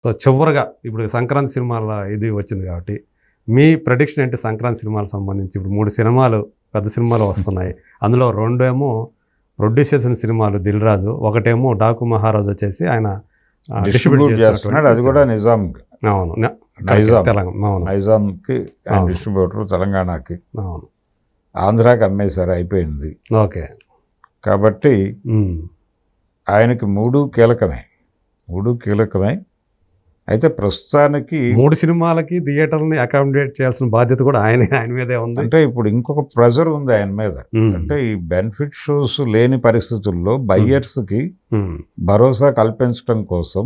So చివరిగా ఇప్పుడు సంక్రాంతి సినిమాల ఇది వచ్చింది కాబట్టి మీ ప్రెడిక్షన్ ఏంటి సంక్రాంతి సినిమాలకు సంబంధించి? ఇప్పుడు 3 సినిమాలు పెద్ద సినిమాలు వస్తున్నాయి. అందులో 2 ఏమో ప్రొడ్యూస్ చేసిన సినిమాలు దిల్ రాజు, ఒకటేమో డాకు మహారాజు వచ్చేసి ఆయన డిస్ట్రిబ్యూట్ చేస్తున్నాడు. అది కూడా నిజాం. అవును, తెలంగాణ నైజాంకి డిస్ట్రిబ్యూటర్, తెలంగాణకి. అవును, ఆంధ్రాకి అమ్మేశారు, అయిపోయింది. ఓకే. కాబట్టి ఆయనకి 3 కీలకమే. అయితే ప్రస్తుతానికి 3 సినిమాలకి థియేటర్ని అకామిడేట్ చేయాల్సిన బాధ్యత కూడా ఆయన మీదే ఉంది. అంటే ఇప్పుడు ఇంకొక ప్రెజర్ ఉంది ఆయన మీద. అంటే ఈ బెనిఫిట్ షోస్ లేని పరిస్థితుల్లో బయ్యర్స్కి భరోసా కల్పించడం కోసం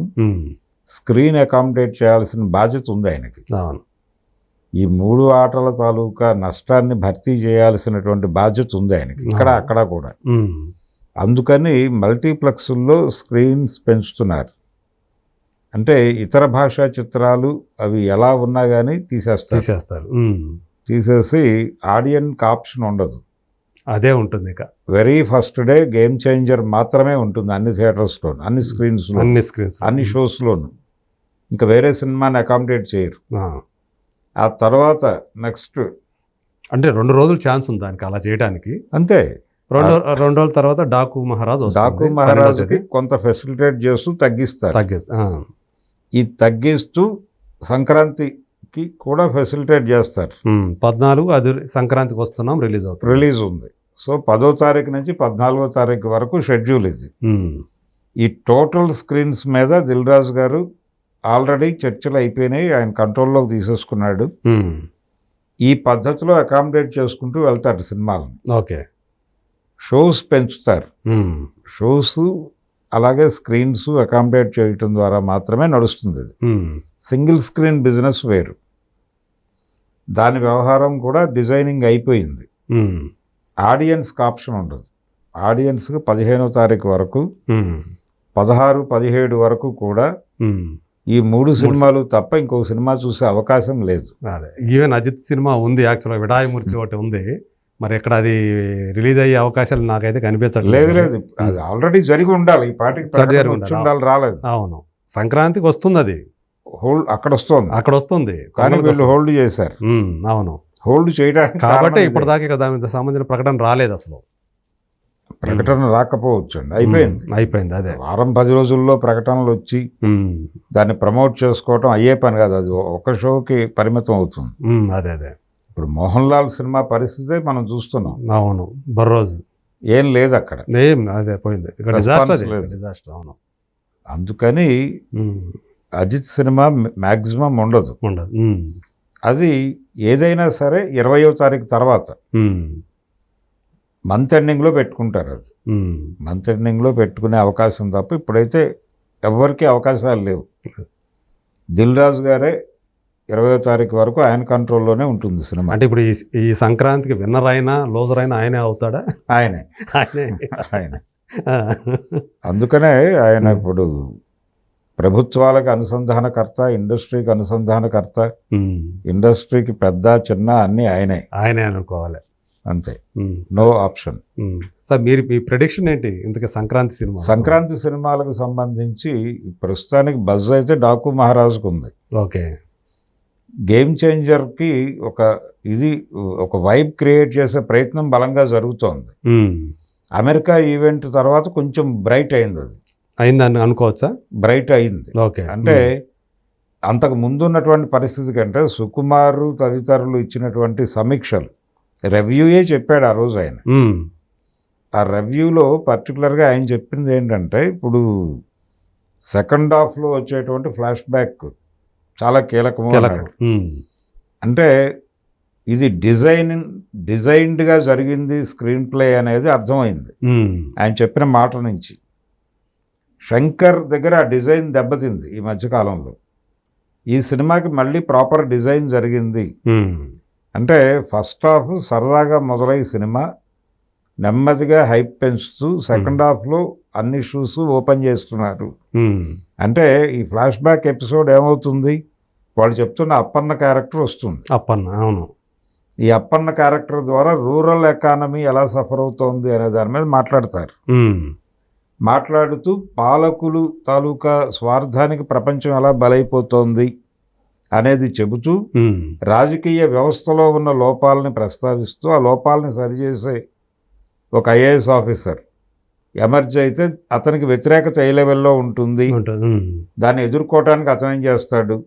స్క్రీన్ అకామిడేట్ చేయాల్సిన బాధ్యత ఉంది ఆయనకి. ఈ 3 ఆటల తాలూకా నష్టాన్ని భర్తీ చేయాల్సినటువంటి బాధ్యత ఉంది ఆయనకి, ఇక్కడ అక్కడ కూడా. అందుకని మల్టీప్లెక్స్ల్లో స్క్రీన్స్ పెంచుతున్నారు. అంటే ఇతర భాషా చిత్రాలు అవి ఎలా ఉన్నా కానీ తీసేస్తారు. తీసేసి ఆడియన్కి ఆప్షన్ ఉండదు, అదే ఉంటుంది. ఇక very first day game changer మాత్రమే ఉంటుంది అన్ని థియేటర్స్లో, అన్ని స్క్రీన్స్లో, అన్ని షోస్లోను. ఇంకా వేరే సినిమాని అకామిడేట్ చేయరు. ఆ తర్వాత నెక్స్ట్ అంటే 2 రోజులు ఛాన్స్ ఉంది దానికి అలా చేయడానికి. అంతే. 2 రోజుల తర్వాత డాకు మహారాజుకి కొంత ఫెసిలిటేట్ చేస్తూ తగ్గిస్తారు. ఈ తగ్గిస్తూ సంక్రాంతికి కూడా ఫెసిలిటేట్ చేస్తారు. 14 అది సంక్రాంతికి వస్తున్నాం, రిలీజ్ ఉంది. సో 10వ తారీఖు నుంచి 14వ తారీఖు వరకు షెడ్యూల్ ఇది. ఈ టోటల్ స్క్రీన్స్ మీద దిల్ రాజు గారు ఆల్రెడీ చర్చలు అయిపోయినాయి, ఆయన కంట్రోల్లోకి తీసేసుకున్నాడు. ఈ పద్ధతిలో అకామిడేట్ చేసుకుంటూ వెళ్తారు సినిమాలను. ఓకే. షోస్ పెంచుతారు. షోస్ అలాగే స్క్రీన్స్ అకామిడేట్ చేయటం ద్వారా మాత్రమే నడుస్తుంది. సింగిల్ స్క్రీన్ బిజినెస్ వేరు. దాని వ్యవహారం కూడా డిజైనింగ్ అయిపోయింది. ఆడియన్స్కి ఆప్షన్ ఉండదు. ఆడియన్స్కి 15వ తారీఖు వరకు, 16, 17 వరకు కూడా ఈ 3 సినిమాలు తప్ప ఇంకొక సినిమా చూసే అవకాశం లేదు. ఈవెన్ అజిత్ సినిమా ఉంది, యాక్చువల్గా విడాయమూర్తి ఒకటి ఉంది. మరి ఇక్కడ అది రిలీజ్ అయ్యే అవకాశాలు నాకైతే కనిపించట్లేదు. లేదు, అది ఆల్రెడీ జరిగి ఉండాలి. ఈ పార్టీకి రాలేదు. అవును, సంక్రాంతికి వస్తుంది. అది అక్కడ వస్తుంది కానీ వీళ్ళు హోల్డ్ చేశారు. అవును, హోల్డ్ చేయడానికి కాబట్టి ఇప్పటిదాకా ఇక్కడ దానికి సంబంధించిన ప్రకటన రాలేదు. అసలు ప్రకటన రాకపోవచ్చు అండి, అయిపోయింది. అదే వారం 10 రోజుల్లో ప్రకటనలు వచ్చి దాన్ని ప్రమోట్ చేసుకోవటం అయ్యే పని కాదు. అది ఒక షోకి పరిమితం అవుతుంది. అదే ఇప్పుడు మోహన్ లాల్ సినిమా పరిస్థితే మనం చూస్తున్నాం. అవును, బర్రోజ్ ఏం లేదు అక్కడ, అదే పోయింది. డిజాస్టర్. అవును, అందుకని అజిత్ సినిమా మ్యాక్సిమం ఉండదు. అది ఏదైనా సరే 20వ తారీఖు తర్వాత మంత్ ఎండింగ్లో పెట్టుకుంటారు. అది మంత్ ఎండింగ్లో పెట్టుకునే అవకాశం తప్ప ఇప్పుడైతే ఎవరికి అవకాశాలు లేవు. దిల్ రాజు గారే 20వ తారీఖు వరకు ఆయన కంట్రోల్లోనే ఉంటుంది సినిమా. అంటే ఇప్పుడు ఈ సంక్రాంతికి విన్నర్ అయినా లూజర్ అయినా ఆయనే అవుతాడా? ఆయనే. అందుకనే ఆయన ఇప్పుడు ప్రభుత్వాలకు అనుసంధానకర్త, ఇండస్ట్రీకి అనుసంధానకర్త, ఇండస్ట్రీకి పెద్ద చిన్న అన్నీ ఆయనే అనుకోవాలి. అంతే, నో ఆప్షన్. సార్ మీ ప్రెడిక్షన్ ఏంటి ఇంతకీ సంక్రాంతి సినిమాలకు సంబంధించి? ప్రస్తుతానికి బజ్ అయితే డాకు మహారాజుకు ఉంది. ఓకే. గేమ్ చేంజర్కి ఒక వైబ్ క్రియేట్ చేసే ప్రయత్నం బలంగా జరుగుతోంది. అమెరికా ఈవెంట్ తర్వాత కొంచెం బ్రైట్ అయింది. అది అయిందని అనుకోవచ్చా? బ్రైట్ అయింది. ఓకే. అంటే అంతకు ముందున్నటువంటి పరిస్థితి కంటే సుకుమారు తదితరులు ఇచ్చినటువంటి సమీక్షలు, రివ్యూయే చెప్పాడు ఆ రోజు ఆయన. ఆ రివ్యూలో పర్టికులర్గా ఆయన చెప్పింది ఏంటంటే, ఇప్పుడు సెకండ్ హాఫ్లో వచ్చేటువంటి ఫ్లాష్ బ్యాక్ చాలా కీలకము. అంటే ఇది డిజైన్డ్గా జరిగింది స్క్రీన్ ప్లే అనేది అర్థమైంది ఆయన చెప్పిన మాట నుంచి. శంకర్ దగ్గర ఆ డిజైన్ దెబ్బతింది ఈ మధ్యకాలంలో. ఈ సినిమాకి మళ్ళీ ప్రాపర్ డిజైన్ జరిగింది. అంటే ఫస్ట్ హాఫ్ సరదాగా మొదలై సినిమా నెమ్మదిగా హైప్ పెంచుతూ సెకండ్ హాఫ్లో అన్ని షూస్ ఓపెన్ చేస్తున్నారు. అంటే ఈ ఫ్లాష్ బ్యాక్ ఎపిసోడ్ ఏమవుతుంది, వాళ్ళు చెప్తున్న అప్పన్న క్యారెక్టర్ వస్తుంది. అవును. ఈ అప్పన్న క్యారెక్టర్ ద్వారా రూరల్ ఎకానమీ ఎలా సఫర్ అవుతోంది అనే దాని మీద మాట్లాడతారు. మాట్లాడుతూ పాలకులు తాలూకా స్వార్థానికి ప్రపంచం ఎలా బలైపోతోంది అనేది చెబుతూ రాజకీయ వ్యవస్థలో ఉన్న లోపాలని ప్రస్తావిస్తూ ఆ లోపాలని సరిచేసే ఒక ఐఏఎస్ ఆఫీసర్ ఎమర్జీ అయితే అతనికి వ్యతిరేకత ఏ లెవెల్లో ఉంటుంది, దాన్ని ఎదుర్కోవటానికి అతను ఏం చేస్తాడు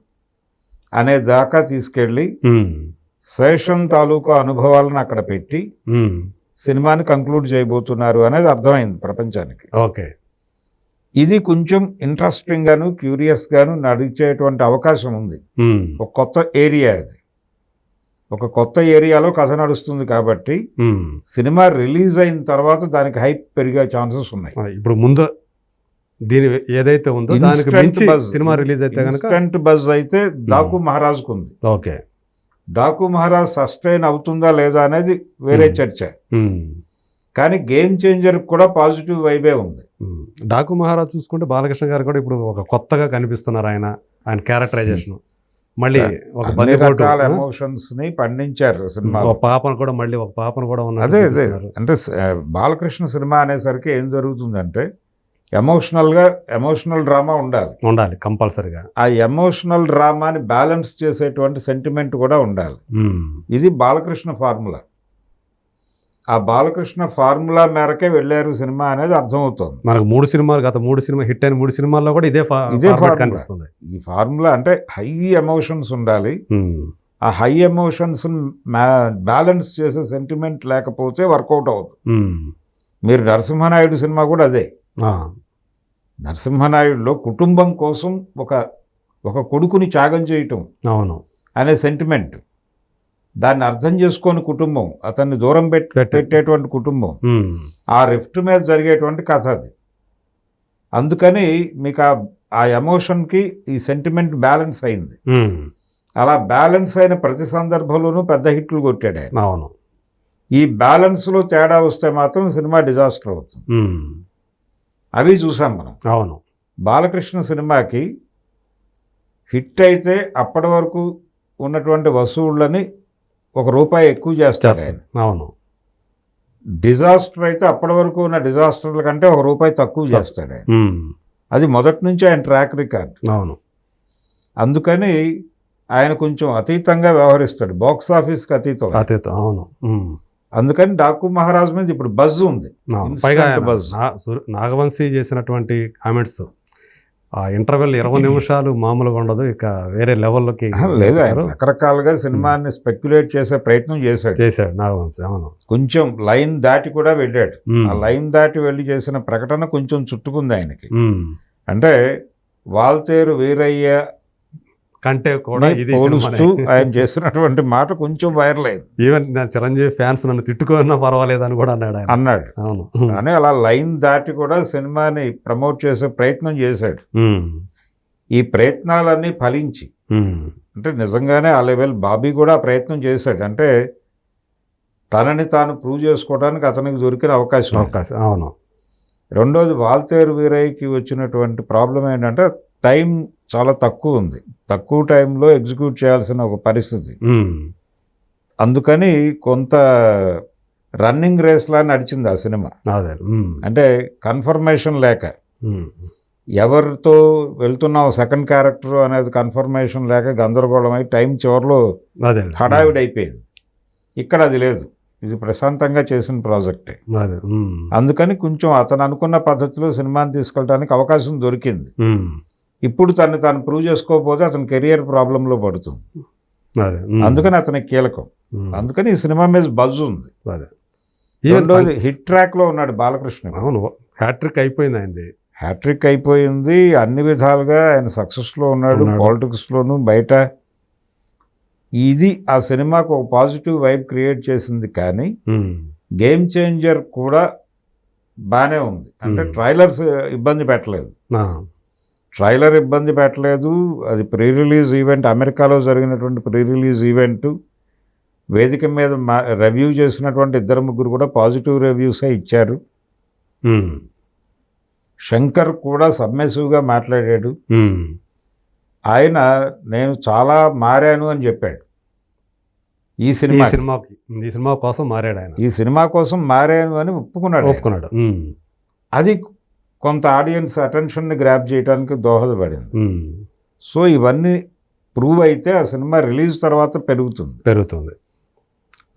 అనే దాకా తీసుకెళ్ళి శేషన్ తాలూకా అనుభవాలను అక్కడ పెట్టి సినిమాని కంక్లూడ్ చేయబోతున్నారు అనేది అర్థమైంది ప్రపంచానికి. ఓకే, ఇది కొంచెం ఇంట్రెస్టింగ్ గాను క్యూరియస్ గాను నడిచేటువంటి అవకాశం ఉంది. ఒక కొత్త ఏరియా, అది ఒక కొత్త ఏరియాలో కథ నడుస్తుంది కాబట్టి సినిమా రిలీజ్ అయిన తర్వాత దానికి హైప్ పెరిగే ఛాన్సెస్ ఉన్నాయి. ఇప్పుడు ముందు దీని ఏదైతే ఉందో దానికి మించి సినిమా రిలీజ్ అయితే కనుక ఇన్స్టంట్ బజ్ అయితే డాకు మహారాజ్కు ఉంది. ఓకే, డాకు మహారాజ్ సస్టైన్ అవుతుందా లేదా అనేది వేరే చర్చ, కానీ గేమ్ చేంజర్ కూడా పాజిటివ్ వైబే ఉంది. డాకు మహారాజ్ చూసుకుంటే బాలకృష్ణ గారు కూడా ఇప్పుడు ఒక కొత్తగా కనిపిస్తున్నారు. ఆయన క్యారెక్టరైజేషన్ మళ్ళీ ఒక రకాల ఎమోషన్స్ ని పండించారు సినిమా. ఒక పాపను కూడా ఉన్నారు. అదే అంటే బాలకృష్ణ సినిమా అనేసరికి ఏం జరుగుతుందంటే ఎమోషనల్ డ్రామా ఉండాలి కంపల్సరిగా. ఆ ఎమోషనల్ డ్రామాని బ్యాలెన్స్ చేసేటువంటి సెంటిమెంట్ కూడా ఉండాలి. ఇది బాలకృష్ణ ఫార్ములా. ఆ బాలకృష్ణ ఫార్ములా మేరకే వెళ్ళారు సినిమా అనేది అర్థమవుతుంది మనకు. గత మూడు సినిమా హిట్ అయిన 3 సినిమాల్లో కూడా ఇదే కనిపిస్తుంది. ఈ ఫార్ములా అంటే హై ఎమోషన్స్ ఉండాలి. ఆ హై ఎమోషన్స్ బ్యాలెన్స్ చేసే సెంటిమెంట్ లేకపోతే వర్కౌట్ అవుతుంది. మీరు నరసింహనాయుడు సినిమా కూడా అదే. నరసింహనాయుడులో కుటుంబం కోసం ఒక కొడుకుని త్యాగం చేయటం అనే సెంటిమెంట్, దాన్ని అర్థం చేసుకొని కుటుంబం, అతన్ని దూరం పెట్టేటువంటి కుటుంబం, ఆ రిఫ్ట్ మీద జరిగేటువంటి కథ అది. అందుకని మీకు ఆ ఎమోషన్కి ఈ సెంటిమెంట్ బ్యాలెన్స్ అయింది. అలా బ్యాలెన్స్ అయిన ప్రతి సందర్భంలోనూ పెద్ద హిట్లు కొట్టాడు ఆయన. ఈ బ్యాలెన్స్లో తేడా వస్తే మాత్రం సినిమా డిజాస్టర్ అవుతుంది. అవి చూసాం మనం. బాలకృష్ణ సినిమాకి హిట్ అయితే అప్పటి వరకు ఉన్నటువంటి వసూళ్ళని ₹1 ఎక్కువ చేస్తాడు ఆయన. డిజాస్టర్ అయితే అప్పటి వరకు ఉన్న డిజాస్టర్ల కంటే ₹1 తక్కువ చేస్తాడు ఆయన. అది మొదటి నుంచి ఆయన ట్రాక్ రికార్డ్. అందుకని ఆయన కొంచెం అతీతంగా వ్యవహరిస్తాడు, బాక్స్ ఆఫీస్కి అతీతం. అందుకని డాకు మహారాజ్ మీద ఇప్పుడు బజ్ ఉంది. నాగవంశీ చేసినటువంటి కామెంట్స్, ఆ ఇంటర్వెల్ 20 నిమిషాలు మామూలుగా ఉండదు, ఇక వేరే లెవెల్లోకి లేదు. ఆయన రకరకాలుగా సినిమాని స్పెక్యులేట్ చేసే ప్రయత్నం చేశాడు నాగవంశీ. కొంచెం లైన్ దాటి కూడా వెళ్ళాడు. ఆ లైన్ దాటి వెళ్ళి చేసిన ప్రకటన కొంచెం చుట్టుకుంది ఆయనకి. అంటే వాల్తేరు వీరయ్య కంటే కూడా ఇది పోలుస్తూ ఆయన చేసినటువంటి మాట కొంచెం వైరల్ అయింది. ఈవెన్ చిరంజీవి ఫ్యాన్స్ నన్ను తిట్టుకున్నా పర్వాలేదు అని కూడా అన్నాడు. అని అలా లైన్ దాటి కూడా సినిమాని ప్రమోట్ చేసే ప్రయత్నం చేశాడు. ఈ ప్రయత్నాలన్నీ ఫలించి, అంటే నిజంగానే ఆ లెవెల్ బాబీ కూడా ప్రయత్నం చేశాడు. అంటే తనని తాను ప్రూవ్ చేసుకోవడానికి అతనికి దొరికిన అవకాశం. రెండోది వాల్తేరు వీరయ్యకి వచ్చినటువంటి ప్రాబ్లం ఏంటంటే టైం చాలా తక్కువ ఉంది, తక్కువ టైంలో ఎగ్జిక్యూట్ చేయాల్సిన ఒక పరిస్థితి. అందుకని కొంత రన్నింగ్ రేస్లా నడిచింది ఆ సినిమా. అంటే కన్ఫర్మేషన్ లేక, ఎవరితో వెళ్తున్నావు సెకండ్ క్యారెక్టర్ అనేది కన్ఫర్మేషన్ లేక గందరగోళమై టైం చివరిలో హడావిడి అయిపోయింది. ఇక్కడ అది లేదు, ఇది ప్రశాంతంగా చేసిన ప్రాజెక్టే. అందుకని కొంచెం అతను అనుకున్న పద్ధతిలో సినిమాని తీసుకెళ్ళడానికి అవకాశం దొరికింది. ఇప్పుడు తాను ప్రూవ్ చేసుకోకపోతే అతని కెరియర్ ప్రాబ్లంలో పడుతుంది. అందుకని అతనికి కీలకం. అందుకని ఈ సినిమా మీద బజ్ ఉంది. రెండోది హిట్ ట్రాక్లో ఉన్నాడు బాలకృష్ణ. హ్యాట్రిక్ అయిపోయింది ఆయనది. హ్యాట్రిక్ అయిపోయింది అన్ని విధాలుగా. ఆయన సక్సెస్లో ఉన్నాడు, పాలిటిక్స్లోను బయట. ఇది ఆ సినిమాకు ఒక పాజిటివ్ వైబ్ క్రియేట్ చేసింది. కానీ గేమ్ చేంజర్ కూడా బాగానే ఉంది. అంటే ట్రైలర్స్ ఇబ్బంది పెట్టలేదు. అది ప్రీ రిలీజ్ ఈవెంట్, అమెరికాలో జరిగినటువంటి ప్రీ రిలీజ్ ఈవెంట్ వేదిక మీద రివ్యూ చేసినటువంటి 2-3 కూడా పాజిటివ్ రివ్యూసే ఇచ్చారు. శంకర్ కూడా సబ్మెసివ్గా మాట్లాడాడు. ఆయన నేను చాలా మారాను అని చెప్పాడు. ఈ సినిమా కోసం మారాడు ఆయన. ఈ సినిమా కోసం మారాను అని ఒప్పుకున్నాడు. అది కొంత ఆడియన్స్ అటెన్షన్ని గ్రాప్ చేయడానికి దోహదపడింది. ఉమ్. సో ఇవన్నీ ప్రూవ్ అయితే ఆ సినిమా రిలీజ్ తర్వాత పెరుగుతుంది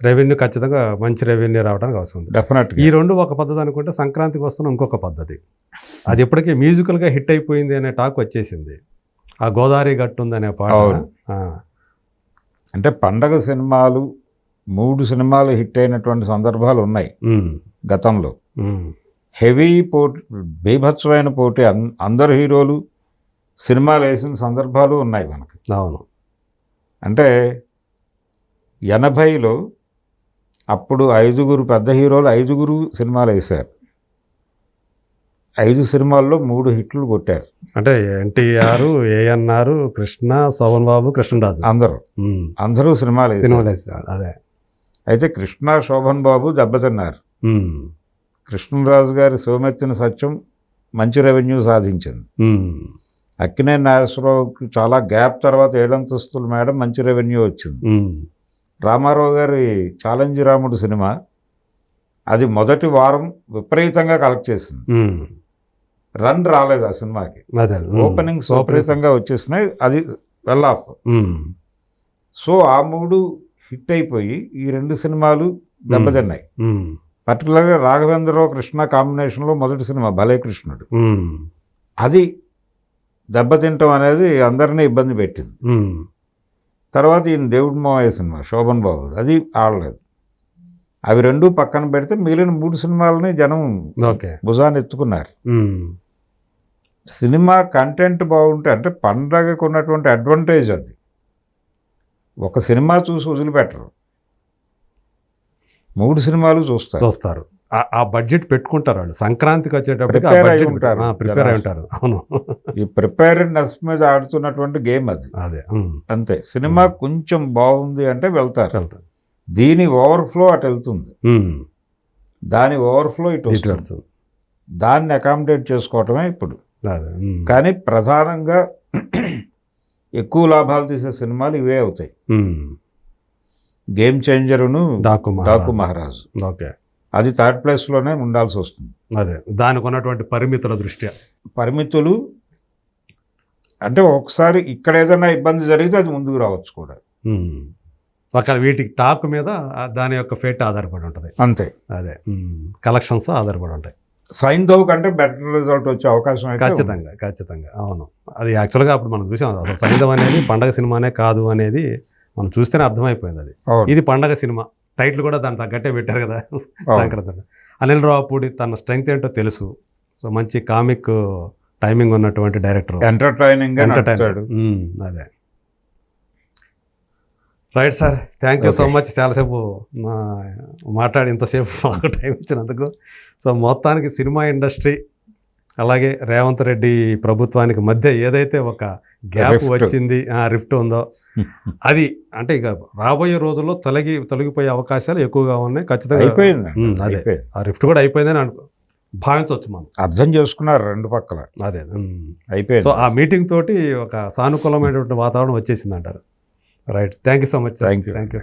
రెవెన్యూ, ఖచ్చితంగా మంచి రెవెన్యూ రావడానికి అవసరం ఉంది. డెఫినెట్గా. ఈ రెండు ఒక పద్ధతి అనుకుంటే సంక్రాంతికి వస్తున్న ఇంకొక పద్ధతి, అది ఇప్పటికీ మ్యూజికల్గా హిట్ అయిపోయింది అనే టాక్ వచ్చేసింది. ఆ గోదావరి గట్టు ఉందనే పాట. అవును. ఆ, అంటే పండగ సినిమాలు 3 సినిమాలు హిట్ అయినటువంటి సందర్భాలు ఉన్నాయి ఉమ్, గతంలో. ఉమ్, హెవీ పోటీ, బీభత్సమైన పోటీ, అందరు హీరోలు సినిమాలు వేసిన సందర్భాలు ఉన్నాయి మనకి. అవును. అంటే 80లో అప్పుడు 5 పెద్ద హీరోలు 5 సినిమాలు వేశారు. 5 సినిమాల్లో 3 హిట్లు కొట్టారు అంటే ఎన్టీఆర్, ఏఎన్ఆర్, కృష్ణ, శోభన్ బాబు, కృష్ణరాజు అందరూ సినిమాలు సినిమాలు వేశారు. వేస్తారు. అదే. అయితే కృష్ణ, శోభన్ బాబు దెబ్బతిన్నారు. ఉమ్, కృష్ణరాజు గారి సోమెత్తిన సత్యం మంచి రెవెన్యూ సాధించింది. ఉమ్, అక్కినేని నాగేశ్వరరావుకి చాలా గ్యాప్ తర్వాత 7 అంతస్తుల మేడం మంచి రెవెన్యూ వచ్చింది. ఉమ్, రామారావు గారి ఛాలెంజ్ రాముడు సినిమా అది మొదటి వారం విపరీతంగా కలెక్ట్ చేసింది. ఉమ్, రన్ రాలేదు ఆ సినిమాకి. అదే. ఓపెనింగ్స్ విపరీతంగా వచ్చేసినాయి, అది వెల్ ఆఫ్. ఉమ్, సో ఆ 3 హిట్ అయిపోయి ఈ 2 సినిమాలు దెబ్బతిన్నాయి. ఉమ్, పర్టికులర్గా రాఘవేంద్రరావు కృష్ణ కాంబినేషన్లో మొదటి సినిమా భలే కృష్ణుడు, ఉమ్, అది దెబ్బతింటం అనేది అందరినీ ఇబ్బంది పెట్టింది. ఉమ్, తర్వాత ఈయన దేవుడి మావయ్య సినిమా శోభన్ బాబు, అది ఆడలేదు. అవి 2 పక్కన పెడితే మిగిలిన 3 సినిమాలని జనం ఓకే. భుజాన్ని ఎత్తుకున్నారు. ఉమ్, సినిమా కంటెంట్ బాగుంటే, అంటే పండగకు ఉన్నటువంటి అడ్వాంటేజ్ అది. ఒక సినిమా చూసి వదిలిపెట్టరు, 3 సినిమాలు చూస్తారు. ఆ బడ్జెట్ పెట్టుకుంటారు వాళ్ళు. సంక్రాంతికి వచ్చేటప్పటికి Prepare అయి ఉంటారు. ప్రిపేర్ అయి ఉంటారు. అవును. ఈ ప్రిపేర్నెస్ మీద ఆడుతున్నటువంటి గేమ్ అది. అదే. అంతే. సినిమా కొంచెం బాగుంది అంటే వెళ్తారు. వెళ్తారు. దీని ఓవర్ఫ్లో అటు వెళ్తుంది, దాని ఓవర్ఫ్లో ఇటు వస్తుంది. దాన్ని అకామిడేట్ చేసుకోవటమే ఇప్పుడు. కానీ ప్రధానంగా ఎక్కువ లాభాలు తీసే సినిమాలు ఇవే అవుతాయి. గేమ్ చేంజరును డాకు మహారాజు, ఓకే, అది 3rd ప్లేస్లోనే ఉండాల్సి వస్తుంది. అదే, దానికి ఉన్నటువంటి పరిమితుల దృష్ట్యా. పరిమితులు అంటే ఒకసారి ఇక్కడ ఏదైనా ఇబ్బంది జరిగితే అది ముందుకు రావచ్చు కూడా. అక్కడ వీటికి టాక్ మీద దాని యొక్క ఫేట్ ఆధారపడి ఉంటుంది. అంతే. అదే, కలెక్షన్స్ ఆధారపడి ఉంటాయి. సైంధవ్ కంటే బెటర్ రిజల్ట్ వచ్చే అవకాశం అయితే ఖచ్చితంగా. అవును. అది యాక్చువల్గా అప్పుడు మనం చూసాం, అసలు సైంధవ్ అనేది పండగ సినిమానే కాదు అనేది మనం చూస్తేనే అర్థమైపోయింది. అది ఇది పండగ సినిమా, టైటిల్ కూడా దాని తగ్గట్టే పెట్టారు కదా సంక్రాంతి. అనిల్ రావుపూడి తన స్ట్రెంగ్త్ ఏంటో తెలుసు. సో మంచి కామిక్ టైమింగ్ ఉన్నటువంటి డైరెక్టర్, ఎంటర్టైనింగ్. అదే. Right sir, thank you so much. చాలాసేపు మాట్లాడి ఇంతసేపు మాకు టైం ఇచ్చినందుకు. సో మొత్తానికి సినిమా ఇండస్ట్రీ అలాగే రేవంత్ రెడ్డి ప్రభుత్వానికి మధ్య ఏదైతే ఒక గ్యాప్ వచ్చింది, రిఫ్ట్ ఉందో, అది అంటే ఇక రాబోయే రోజుల్లో తొలగిపోయే అవకాశాలు ఎక్కువగా ఉన్నాయి. ఖచ్చితంగా అదే, ఆ రిఫ్ట్ కూడా అయిపోయిందని భావించవచ్చు మనం. అర్థం చేసుకున్నారు 2 పక్కల. అదే అయిపోయింది. సో ఆ మీటింగ్ తోటి ఒక సానుకూలమైనటువంటి వాతావరణం వచ్చేసింది అంటారు. Right, thank you so much. Thank you.